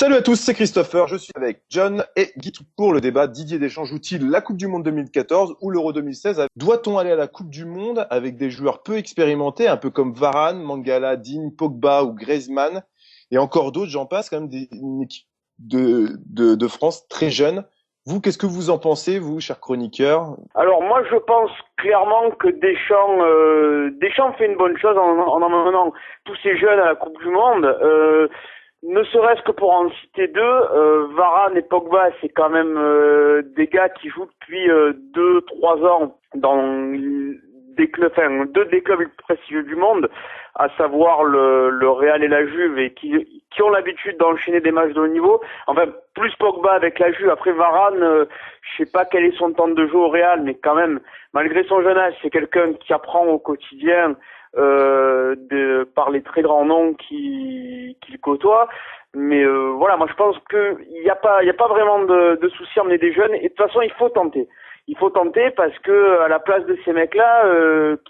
Salut à tous, c'est Christopher, je suis avec John et Guy pour le débat Didier Deschamps joue-t-il la Coupe du Monde 2014 ou l'Euro 2016? Doit-on aller à la Coupe du Monde avec des joueurs peu expérimentés, un peu comme Varane, Mangala, Digne, Pogba ou Griezmann et encore d'autres, j'en passe, quand même une équipe de France très jeune. Vous, qu'est-ce que vous en pensez, vous, cher chroniqueur? Alors moi je pense clairement que Deschamps fait une bonne chose en emmenant tous ces jeunes à la Coupe du Monde. Ne serait-ce que pour en citer deux, Varane et Pogba, c'est quand même des gars qui jouent depuis 2-3 ans dans deux des clubs les plus prestigieux du monde, à savoir le Real et la Juve, et qui ont l'habitude d'enchaîner des matchs de haut niveau. Enfin, plus Pogba avec la Juve. Après Varane, je sais pas quel est son temps de jeu au Real, mais quand même, malgré son jeune âge, c'est quelqu'un qui apprend au quotidien par les très grands noms qu'il côtoie. Mais voilà, moi je pense que il y a pas vraiment de souci à emmener des jeunes, et de toute façon il faut tenter. Il faut tenter parce que à la place de ces mecs-là,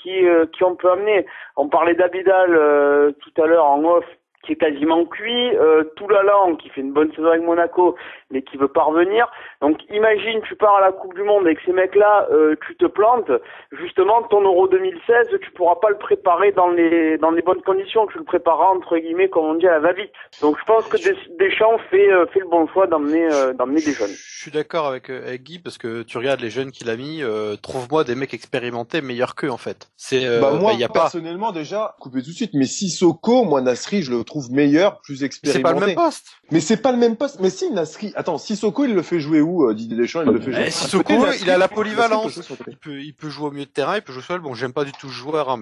qui on peut amener. On parlait d'Abidal tout à l'heure en off, qui est quasiment cuit. Toulalan, qui fait une bonne saison avec Monaco, mais qui veut pas revenir. Donc imagine, tu pars à la Coupe du Monde avec ces mecs-là, tu te plantes. Justement, ton Euro 2016, tu pourras pas le préparer dans les bonnes conditions. Tu le prépareras entre guillemets, comme on dit, à la va-vite. Donc je pense que Deschamps fait le bon choix d'emmener des jeunes. Je suis d'accord avec Guy, parce que tu regardes les jeunes qu'il a mis, trouve-moi des mecs expérimentés meilleurs qu'eux en fait. Moi, y a personnellement, déjà, coupé tout de suite, mais Sissoko, moi, Nasri, je le trouve meilleur, plus expérimenté. C'est pas le même poste. Mais c'est pas le même poste. Mais si, Nasri, attends, Sissoko, il le fait jouer où, Didier Deschamps, il le fait jouer. Sissoko, il a la polyvalence. Il peut jouer au milieu de terrain, il peut jouer seul. Bon, j'aime pas du tout ce joueur, hein,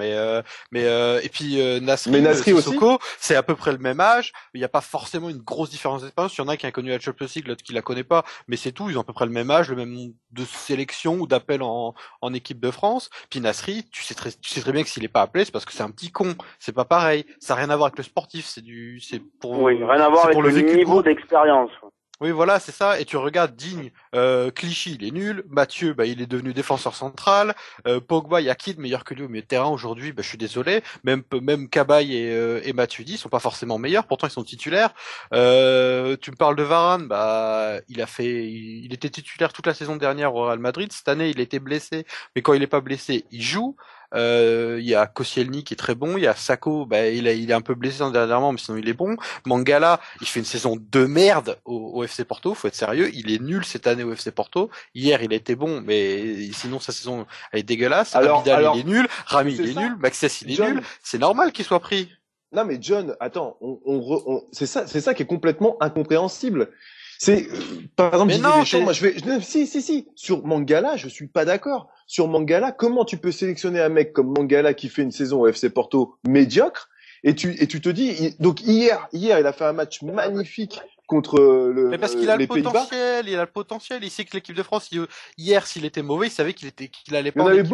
et puis Nasri Sissoko, c'est à peu près le même âge. Il y a pas forcément une grosse différence d'expérience. Il y en a qui a connu la Champions League, l'autre qui la connaît pas, mais c'est tout. Ils ont à peu près le même âge, le même nombre de sélection ou d'appel en équipe de France. Puis Nasri, tu sais très bien que s'il est pas appelé, c'est parce que c'est un petit con. C'est pas pareil. Ça a rien à voir avec le sportif. Oui, rien à voir avec le niveau d'expérience. Oui, voilà, c'est ça. Et tu regardes Digne, Clichy, il est nul. Mathieu, il est devenu défenseur central. Pogba, il y a qui de meilleur que lui au milieu de terrain aujourd'hui? Je suis désolé. Même Cabaye et Matuidi sont pas forcément meilleurs. Pourtant, ils sont titulaires. Tu me parles de Varane, il était titulaire toute la saison dernière au Real Madrid. Cette année, il était blessé. Mais quand il est pas blessé, il joue. Il y a Koscielny qui est très bon, il y a Sakho, il est un peu blessé dernièrement, mais sinon il est bon. Mangala, il fait une saison de merde au FC Porto, faut être sérieux, il est nul cette année au FC Porto. Hier, il a été bon, mais sinon sa saison elle est dégueulasse. Abidal, il est nul, Rami, il est nul, Maxès, il est nul. C'est normal qu'il soit pris. Non mais John, attends, c'est ça qui est complètement incompréhensible. C'est par exemple Didier Deschamps, moi si sur Mangala, je suis pas d'accord. Sur Mangala, comment tu peux sélectionner un mec comme Mangala qui fait une saison au FC Porto médiocre et tu te dis donc hier il a fait un match magnifique contre mais parce qu'il a le potentiel, il a le potentiel. Il sait que l'équipe de France, hier, s'il était mauvais, il savait qu'il allait pas. Il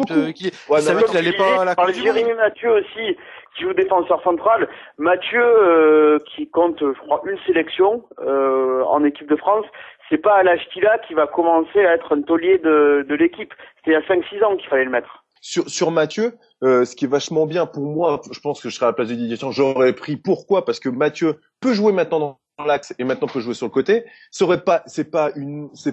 savait qu'il allait pas à la Coupe du Monde. Jérémy Mathieu aussi, qui joue défenseur central. Mathieu, qui compte, je crois, une sélection en équipe de France. C'est pas à l'âge qu'il a va commencer à être un taulier de l'équipe. C'était il y a 5-6 ans qu'il fallait le mettre. Sur Mathieu, ce qui est vachement bien pour moi, je pense que je serais à la place de Didier Deschamps, j'aurais pris. Pourquoi? Parce que Mathieu peut jouer maintenant dans l'axe et maintenant peut jouer sur le côté.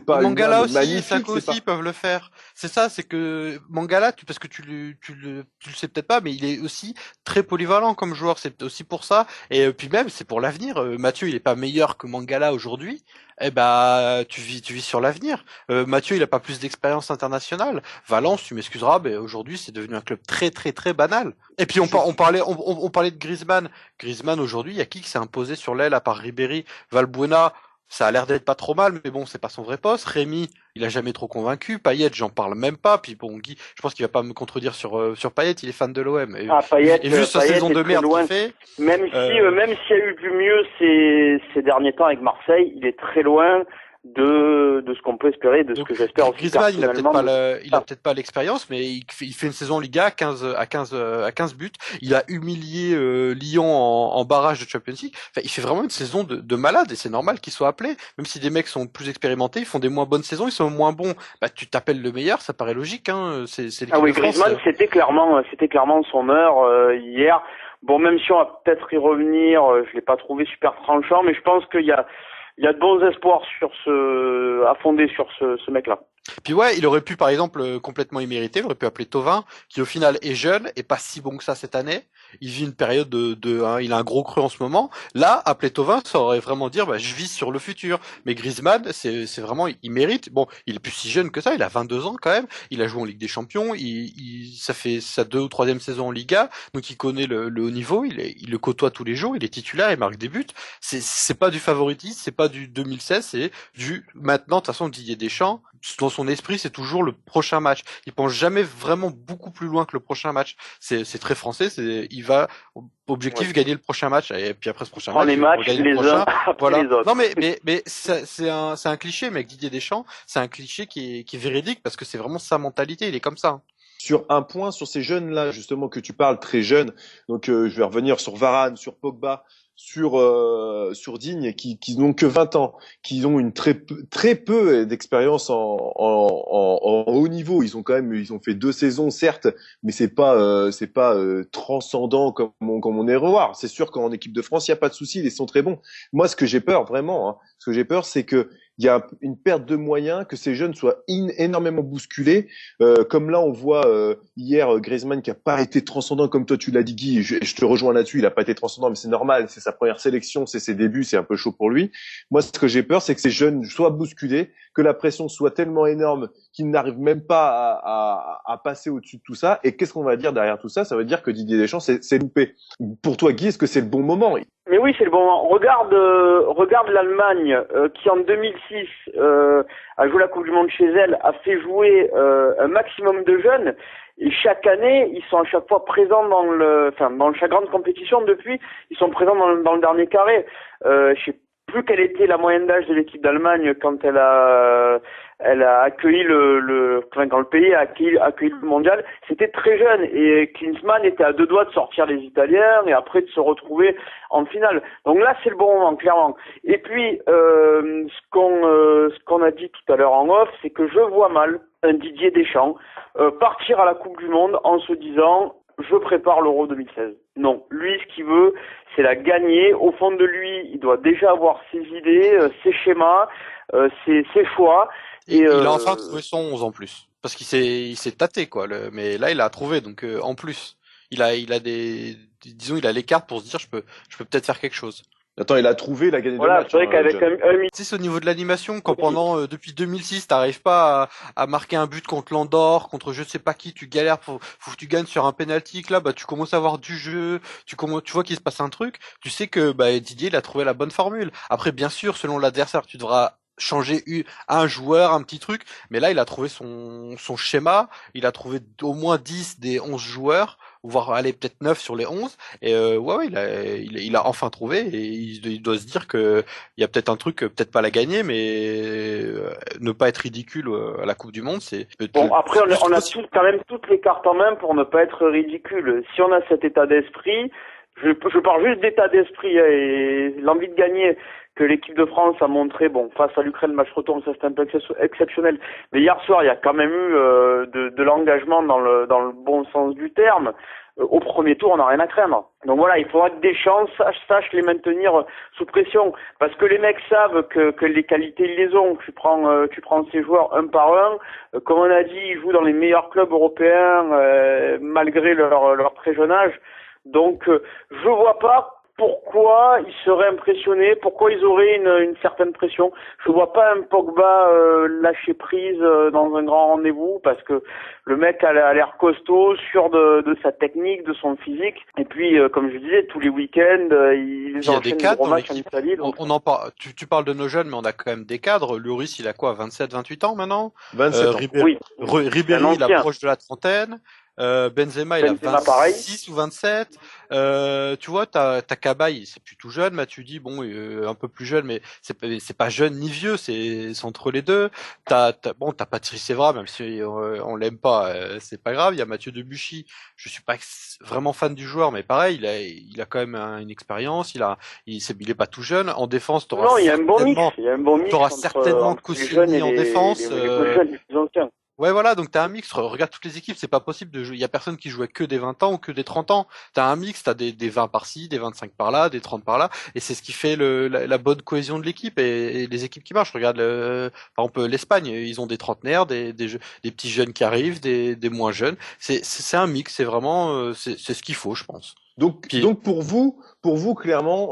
Mangala aussi, Sakho aussi peuvent le faire. C'est ça, c'est que Mangala, parce que tu le sais peut-être pas, mais il est aussi très polyvalent comme joueur. C'est aussi pour ça. Et puis même, c'est pour l'avenir. Mathieu, il est pas meilleur que Mangala aujourd'hui. Tu vis sur l'avenir. Mathieu, il a pas plus d'expérience internationale. Valence, tu m'excuseras, aujourd'hui, c'est devenu un club très très très banal. Et puis on parlait de Griezmann. Griezmann aujourd'hui, il y a qui s'est imposé sur l'aile à part Ribéry, Valbuena? Ça a l'air d'être pas trop mal, mais bon, c'est pas son vrai poste. Rémi, il a jamais trop convaincu. Payet, j'en parle même pas. Puis bon, Guy, je pense qu'il va pas me contredire sur Payet, il est fan de l'OM. Payet, et juste sa saison de merde qu'il fait. Même s'il y a eu du mieux ces derniers temps avec Marseille, il est très loin de ce qu'on peut espérer, de ce que j'espère aussi. Griezmann, il a peut-être pas l'expérience, mais il fait une saison Liga à 15 buts. Il a humilié Lyon en barrage de Champions League. Enfin, il fait vraiment une saison de malade, et c'est normal qu'il soit appelé. Même si des mecs sont plus expérimentés, ils font des moins bonnes saisons, ils sont moins bons. Tu t'appelles le meilleur, ça paraît logique, hein. C'est l'équipe de France. Griezmann, c'était clairement son heure hier. Bon, même si on va peut-être y revenir, je l'ai pas trouvé super tranchant, mais je pense qu'il y a il y a de bons espoirs à fonder sur ce mec-là. Puis ouais, il aurait pu par exemple complètement immérité, il aurait pu appeler Thauvin, qui au final est jeune et pas si bon que ça cette année. Il vit une période il a un gros creux en ce moment. Là, appeler Thauvin, ça aurait vraiment dire, je vise sur le futur. Mais Griezmann, c'est vraiment, il mérite. Bon, il est plus si jeune que ça, il a 22 ans quand même. Il a joué en Ligue des Champions, ça fait sa 2e ou 3e saison en Liga, donc il connaît le haut niveau, il le côtoie tous les jours, il est titulaire, il marque des buts. C'est pas du favoritisme, c'est pas du 2016, c'est du maintenant. De toute façon, Didier Deschamps, dans son esprit, c'est toujours le prochain match. Il pense jamais vraiment beaucoup plus loin que le prochain match. C'est très français. Il va objectif gagner le prochain match et puis après ce prochain match, les matchs gagner les le prochain. uns après Voilà. les autres. Non mais c'est un cliché, mais avec Didier Deschamps, c'est un cliché qui est véridique parce que c'est vraiment sa mentalité. Il est comme ça. Sur un point, sur ces jeunes-là, justement, que tu parles, très jeunes, donc je vais revenir sur Varane, sur Pogba, sur Digne, qui n'ont que 20 ans, qui ont une très peu d'expérience en haut niveau. Ils ont fait 2 saisons, certes, mais c'est pas transcendant comme on est revoir. C'est sûr qu'en équipe de France, il y a pas de souci, ils sont très bons. Moi, ce que j'ai peur, vraiment, c'est que il y a une perte de moyens, que ces jeunes soient énormément bousculés. Comme là, on voit hier Griezmann qui a pas été transcendant, comme toi tu l'as dit, Guy. Je te rejoins là-dessus. Il a pas été transcendant, mais c'est normal. C'est sa première sélection, c'est ses débuts, c'est un peu chaud pour lui. Moi, ce que j'ai peur, c'est que ces jeunes soient bousculés, que la pression soit tellement énorme qu'ils n'arrivent même pas à passer au-dessus de tout ça. Et qu'est-ce qu'on va dire derrière tout ça? Ça veut dire que Didier Deschamps c'est loupé. Pour toi, Guy, est-ce que c'est le bon moment? Mais oui, c'est le bon moment. Regarde l'Allemagne qui en 2006 a joué la Coupe du Monde chez elle, a fait jouer un maximum de jeunes et chaque année ils sont à chaque fois présents dans chaque grande compétition depuis, ils sont présents dans le dernier carré. Je sais plus quelle était la moyenne d'âge de l'équipe d'Allemagne quand elle a accueilli quand le pays a accueilli le mondial, c'était très jeune et Klinsmann était à 2 doigts de sortir les Italiens et après de se retrouver en finale. Donc là, c'est le bon moment, clairement. Et puis, ce qu'on a dit tout à l'heure en off, c'est que je vois mal un Didier Deschamps partir à la Coupe du Monde en se disant je prépare l'Euro 2016. Non, lui, ce qu'il veut, c'est la gagner. Au fond de lui, il doit déjà avoir ses idées, ses schémas, ses choix. Et il a enfin trouvé son 11 en plus. Parce qu'il s'est tâté, quoi. Mais là, il a trouvé, donc en plus. Il a disons, il a les cartes pour se dire, je peux peut-être faire quelque chose. Attends, il a trouvé, il a gagné 2 matchs. Voilà, c'est vrai qu'avec tu sais, c'est au niveau de l'animation, quand depuis 2006, t'arrives pas à marquer un but contre l'Andorre, contre je sais pas qui, tu galères, faut que tu gagnes sur un penalty, que là, tu commences à avoir du jeu, tu vois qu'il se passe un truc, tu sais que, Didier, il a trouvé la bonne formule. Après, bien sûr, selon l'adversaire, tu devras changer un joueur, un petit truc, mais là, il a trouvé son schéma, il a trouvé au moins 10 des 11 joueurs, voire aller peut-être 9 sur les 11, et il a enfin trouvé, et il doit se dire que il y a peut-être un truc, peut-être pas la gagner, mais ne pas être ridicule à la Coupe du Monde, c'est... Bon, après, on a quand même toutes les cartes en main pour ne pas être ridicule. Si on a cet état d'esprit, je parle juste d'état d'esprit et l'envie de gagner que l'équipe de France a montré, face à l'Ukraine, le match retour, ça c'était un peu exceptionnel. Mais hier soir, il y a quand même eu de l'engagement dans le bon sens du terme. Au premier tour, on n'a rien à craindre. Donc voilà, il faudra que Deschamps sache les maintenir sous pression, parce que les mecs savent que les qualités ils les ont. Tu prends ces joueurs un par un. Comme on a dit, ils jouent dans les meilleurs clubs européens malgré leur très jeune âge. Donc je vois pas pourquoi ils seraient impressionnés, pourquoi ils auraient une certaine pression. Je vois pas un Pogba lâcher prise dans un grand rendez-vous, parce que le mec a l'air costaud, sûr de sa technique, de son physique. Et puis, comme je disais, tous les week-ends, ils enchaînent des gros matchs en Italie. Donc... On en parle. Tu parles de nos jeunes, mais on a quand même des cadres. Lloris, il a quoi, 27, 28 ans maintenant? 27 ans. Ribéry, il approche de la trentaine. Benzema, il a 26 pareil. Ou 27. Tu vois, t'as Cabaye, c'est plus tout jeune. Matuidi, un peu plus jeune, mais c'est pas jeune ni vieux, c'est entre les deux. T'as Patrice Evra, même si on l'aime pas, c'est pas grave. Il y a Mathieu Debuchy. Je suis pas vraiment fan du joueur, mais pareil, il a quand même une expérience. Il est pas tout jeune. En défense, il y a un bon mix. T'auras certainement Koscielny en défense. Les jeunes, les plus anciens. Ouais, voilà, donc t'as un mix. Regarde toutes les équipes, c'est pas possible de jouer. Il y a personne qui jouait que des 20 ans ou que des 30 ans. T'as un mix, t'as des 20 par-ci, des 25 par-là, des 30 par-là. Et c'est ce qui fait la bonne cohésion de l'équipe et les équipes qui marchent. Regarde, par exemple, l'Espagne, ils ont des trentenaires, des petits jeunes qui arrivent, des moins jeunes. C'est un mix, c'est vraiment, c'est ce qu'il faut, je pense. Puis, Donc pour vous clairement,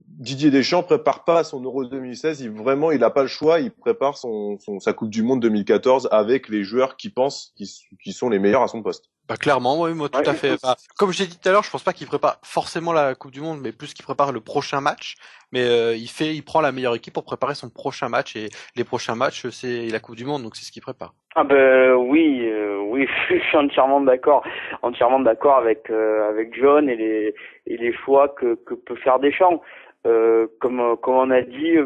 Didier Deschamps prépare pas son Euro 2016. Il a pas le choix. Il prépare sa Coupe du Monde 2014 avec les joueurs qui sont les meilleurs à son poste. bah clairement, oui, moi tout Ouais, à fait. Bah, comme j'ai dit tout à l'heure, je pense pas qu'il prépare forcément la Coupe du Monde, mais plus qu'il prépare le prochain match. Mais il prend la meilleure équipe pour préparer son prochain match et les prochains matchs, c'est la Coupe du Monde, donc c'est ce qu'il prépare. Ah ben oui, oui, je suis entièrement d'accord avec John et les choix que peut faire Deschamps. Comme on a dit,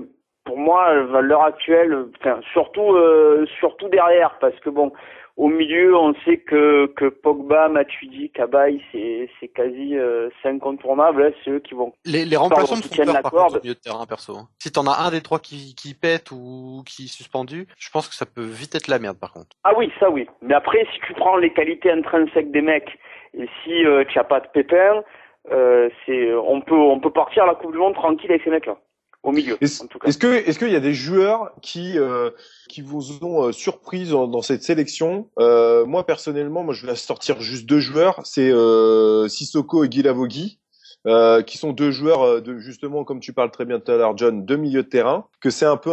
pour moi, à l'heure actuelle, enfin, surtout derrière, parce que bon, au milieu, on sait que Pogba, Matuidi, Cabaye, c'est quasi c'est incontournable. Hein, c'est eux qui vont Les remplaçants me font tiennent peur la par contre corde. au milieu de terrain perso. Hein. Si t'en as un des trois qui pète ou qui est suspendu, je pense que ça peut vite être la merde par contre. Ah oui, ça oui. Mais après, si tu prends les qualités intrinsèques des mecs et si tu n'as pas de pépin, on peut partir à la Coupe du Monde tranquille avec ces mecs-là, au milieu, en tout cas. Est-ce qu'il y a des joueurs qui vous ont surpris dans cette sélection? Moi personnellement, je vais sortir juste deux joueurs, c'est Sissoko et Guilavogui. Qui sont deux joueurs justement, comme tu parles très bien tout à l'heure, John, deux milieux de terrain, que c'est un peu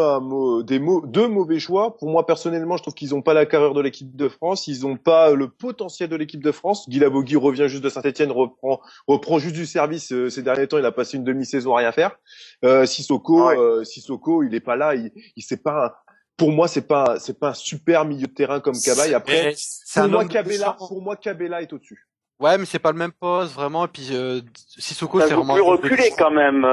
deux mauvais choix. Pour moi, personnellement, je trouve qu'ils n'ont pas la carrure de l'équipe de France, ils n'ont pas le potentiel de l'équipe de France. Guilavogui revient juste de Saint-Etienne, reprend juste du service ces derniers temps, il a passé une demi-saison à rien faire. Sissoko, il est pas là, il c'est pas pour moi, c'est pas un super milieu de terrain comme Cabaye. Après, pour moi, Cabella est au-dessus. Ouais, mais c'est pas le même poste vraiment. Et puis Sissoko, Ça c'est joue vraiment plus reculé quand même,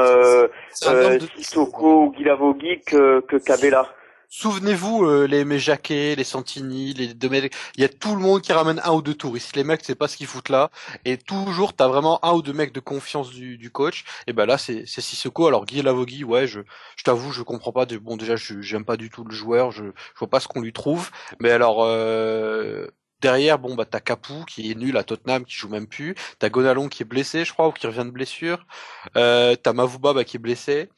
Sissoko ou Guilavogui que Cabella. Souvenez-vous, les Jacquet, les Santini, les Domenech, il y a tout le monde qui ramène un ou deux touristes. Les mecs, c'est pas ce qu'ils foutent là. Et toujours, t'as vraiment un ou deux mecs de confiance du coach. Et ben là, c'est Sissoko. Alors Guy Lavogui, ouais, je t'avoue, je comprends pas. Bon, déjà, j'aime pas du tout le joueur. Je vois pas ce qu'on lui trouve. Mais alors, derrière, bon, bah, t'as Capou qui est nul à Tottenham, qui joue même plus. T'as Gonalon qui est blessé, je crois, ou qui revient de blessure. T'as Mavouba, bah, qui est blessé.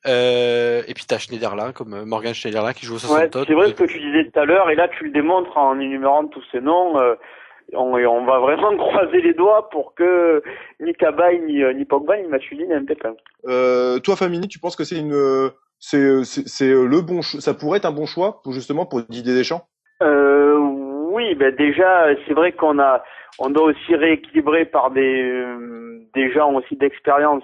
Et puis t'as Schneiderlin, comme Morgan Schneiderlin qui joue au Southampton. Ouais, c'est vrai ce que tu disais tout à l'heure, et là tu le démontres en énumérant tous ces noms. On va vraiment croiser les doigts pour que ni Cabaye, ni Pogba, ni Matuidi n'aient un pépin. Toi, Famini, tu penses que c'est le bon choix, ça pourrait être un bon choix pour Didier Deschamps? Oui, ben déjà, c'est vrai on doit aussi rééquilibrer par des gens aussi d'expérience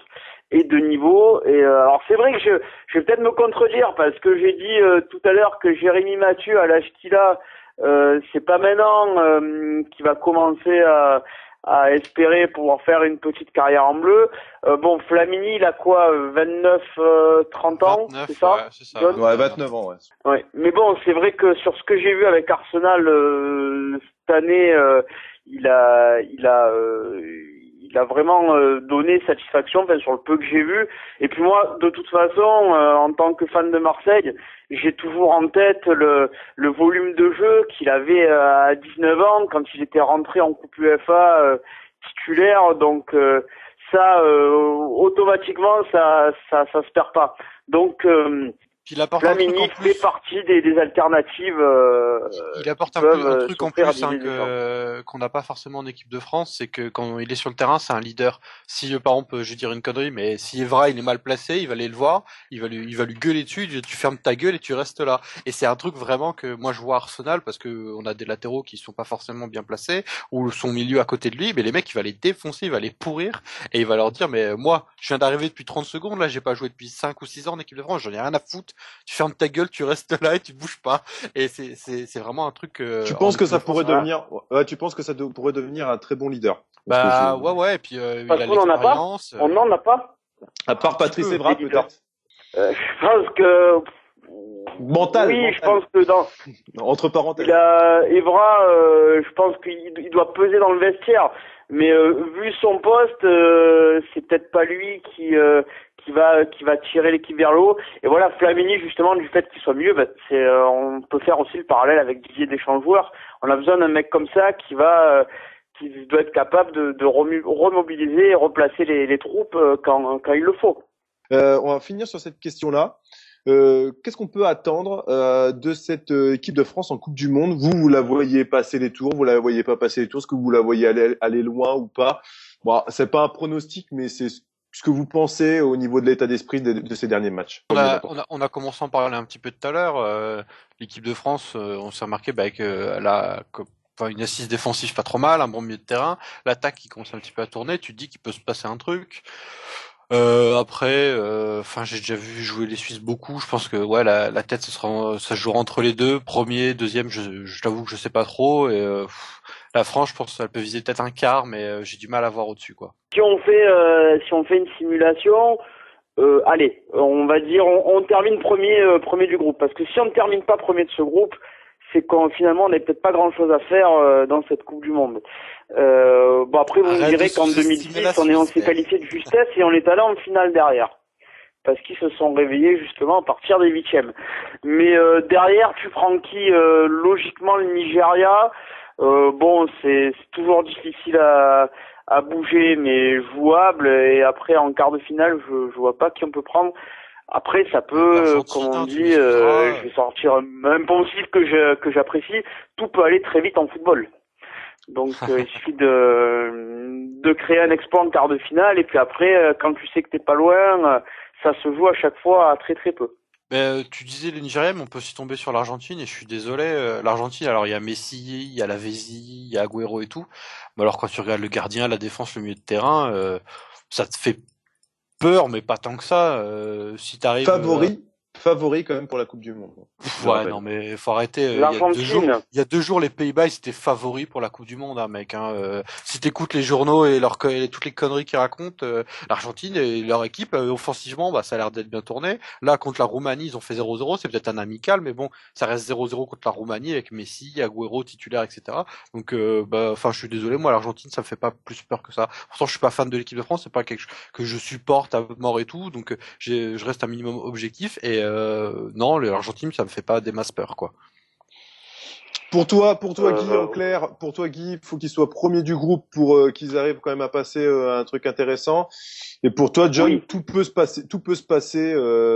et de niveau. Et alors c'est vrai que je vais peut-être me contredire parce que j'ai dit tout à l'heure que Jérémy Mathieu à l'âge qu'il a, c'est pas maintenant qu'il va commencer à espérer pouvoir faire une petite carrière en bleu. Bon, Flamini, il a quoi, 29, 30 ans, 29, c'est ça? Ouais, c'est ça. Ouais, 29 ans, ouais. Ouais, mais bon, c'est vrai que sur ce que j'ai vu avec Arsenal cette année, il a vraiment donné satisfaction, enfin, sur le peu que j'ai vu. Et puis moi, de toute façon, en tant que fan de Marseille, j'ai toujours en tête le volume de jeu qu'il avait à 19 ans quand il était rentré en Coupe UEFA titulaire. Donc ça, automatiquement, ça se perd pas. Donc Puis il apporte Flamini un truc en fait plus. partie des alternatives. Il apporte un truc en plus qu'on n'a pas forcément en équipe de France, c'est que quand il est sur le terrain, c'est un leader. Si par exemple, je vais dire une connerie, mais si Evra il est mal placé, il va aller le voir, il va lui gueuler dessus, tu fermes ta gueule et tu restes là. Et c'est un truc vraiment que moi je vois à Arsenal parce que on a des latéraux qui sont pas forcément bien placés ou son milieu à côté de lui, mais les mecs il va les défoncer, il va les pourrir et il va leur dire mais moi je viens d'arriver depuis 30 secondes là, j'ai pas joué depuis 5 ou 6 ans en équipe de France, j'en ai rien à foutre. Tu fermes ta gueule, tu restes là et tu bouges pas. Et c'est vraiment un truc. Tu penses que ça pourrait devenir, tu penses que ça pourrait devenir un très bon leader? Bah ouais. Et puis il a l'expérience. On n'en a pas. À part Patrice Evra, peut-être. Je pense que mental. Oui, je pense que entre parenthèses. Evra, je pense qu'il doit peser dans le vestiaire. Mais vu son poste, c'est peut-être pas lui qui qui va tirer l'équipe vers le haut. Et voilà, Flamini, justement, du fait qu'il soit mieux, on peut faire aussi le parallèle avec Didier Deschamps joueur. On a besoin d'un mec comme ça qui doit être capable de remobiliser et replacer les troupes quand il le faut. On va finir sur cette question-là. Qu'est-ce qu'on peut attendre de cette équipe de France en Coupe du Monde? Vous la voyez passer les tours, vous la voyez pas passer les tours? Est-ce que vous la voyez aller loin ou pas? Bon, c'est pas un pronostic, mais c'est ce que vous pensez au niveau de l'état d'esprit de ces derniers matchs. On a commencé à en parler un petit peu tout à l'heure. L'équipe de France, on s'est remarqué avec une assise défensive pas trop mal, un bon milieu de terrain, l'attaque qui commence un petit peu à tourner. Tu te dis qu'il peut se passer un truc. Après, j'ai déjà vu jouer les Suisses beaucoup. Je pense que la tête ça se jouera entre les deux. Premier, deuxième, je t'avoue que je sais pas trop. Et la France, je pense qu'elle peut viser peut-être un quart, mais j'ai du mal à voir au-dessus, quoi. Si on fait une simulation, allez, on va dire on termine premier du groupe, parce que si on ne termine pas premier de ce groupe, c'est qu'on finalement on n'a peut-être pas grand-chose à faire dans cette Coupe du Monde. Après vous me direz qu'en 2006 on s'est qualifié de justesse et on est allé en finale derrière, parce qu'ils se sont réveillés justement à partir des huitièmes. Mais derrière tu prends qui? Logiquement le Nigeria. C'est toujours difficile à bouger, mais jouable. Et après, en quart de finale, je vois pas qui on peut prendre. Après, ça peut, comme on dit, je vais sortir un poncif que j'apprécie. Tout peut aller très vite en football. Donc, il suffit de créer un exploit en quart de finale. Et puis après, quand tu sais que t'es pas loin, ça se joue à chaque fois à très très peu. Tu disais les Nigériens, mais on peut aussi tomber sur l'Argentine, et je suis désolé, l'Argentine, alors il y a Messi, il y a Lavezzi, il y a Agüero et tout, mais alors quand tu regardes le gardien, la défense, le milieu de terrain, ça te fait peur, mais pas tant que ça. Si t'arrives Favori quand même pour la Coupe du Monde. Non mais faut arrêter. L'Argentine. Il y a 2 jours, les Pays-Bas ils étaient favoris pour la Coupe du Monde, hein, mec. Si t'écoutes les journaux et toutes les conneries qu'ils racontent, l'Argentine et leur équipe offensivement, ça a l'air d'être bien tourné. Là contre la Roumanie, ils ont fait 0-0, c'est peut-être un amical, mais bon, ça reste 0-0 contre la Roumanie avec Messi, Agüero titulaire, etc. Donc, je suis désolé, moi l'Argentine ça me fait pas plus peur que ça. Pourtant, je suis pas fan de l'équipe de France, c'est pas quelque chose que je supporte à mort et tout, donc je reste un minimum objectif et non, l'Argentine, ça me fait pas des masses peur, quoi. Pour toi, Guy, en clair, Guy, faut qu'ils soient premiers du groupe pour qu'ils arrivent quand même à passer un truc intéressant. Et pour toi, John, oui. Tout peut se passer.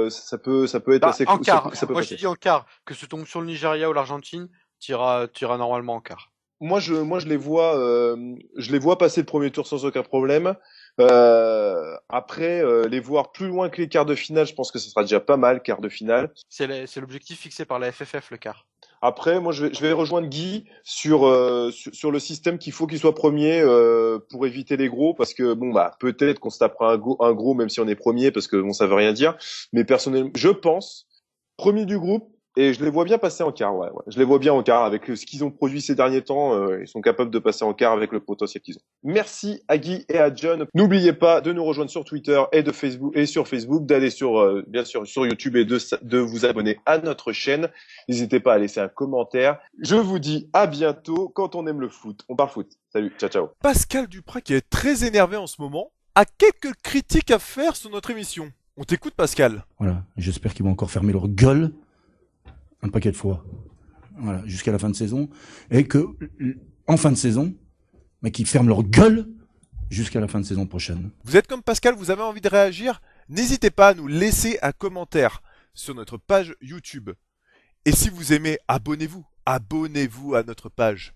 Ça peut être assez cool. En quart. Moi, je te dis en quart. Que ce tombe sur le Nigeria ou l'Argentine, t'iras normalement en quart. Moi, je les vois passer le premier tour sans aucun problème. Après, les voir plus loin que les quarts de finale, je pense que ce sera déjà pas mal, quart de finale. C'est l'objectif fixé par la FFF, le quart. Après, moi, je vais rejoindre Guy sur le système qu'il faut qu'il soit premier pour éviter les gros, parce que peut-être qu'on se tapera un gros même si on est premier, parce que ça veut rien dire. Mais personnellement, je pense premier du groupe. Et je les vois bien passer en quart, ouais. Je les vois bien en quart avec ce qu'ils ont produit ces derniers temps. Ils sont capables de passer en quart avec le potentiel qu'ils ont. Merci à Guy et à John. N'oubliez pas de nous rejoindre sur Twitter et sur Facebook, d'aller bien sûr sur YouTube et de vous abonner à notre chaîne. N'hésitez pas à laisser un commentaire. Je vous dis à bientôt quand on aime le foot. On parle foot. Salut, ciao. Pascal Duprat, qui est très énervé en ce moment, a quelques critiques à faire sur notre émission. On t'écoute, Pascal. Voilà, j'espère qu'ils vont encore fermer leur gueule un paquet de fois, voilà, jusqu'à la fin de saison, et que, en fin de saison, mais qu'ils ferment leur gueule jusqu'à la fin de saison prochaine. Vous êtes comme Pascal, vous avez envie de réagir? N'hésitez pas à nous laisser un commentaire sur notre page YouTube. Et si vous aimez, abonnez-vous à notre page.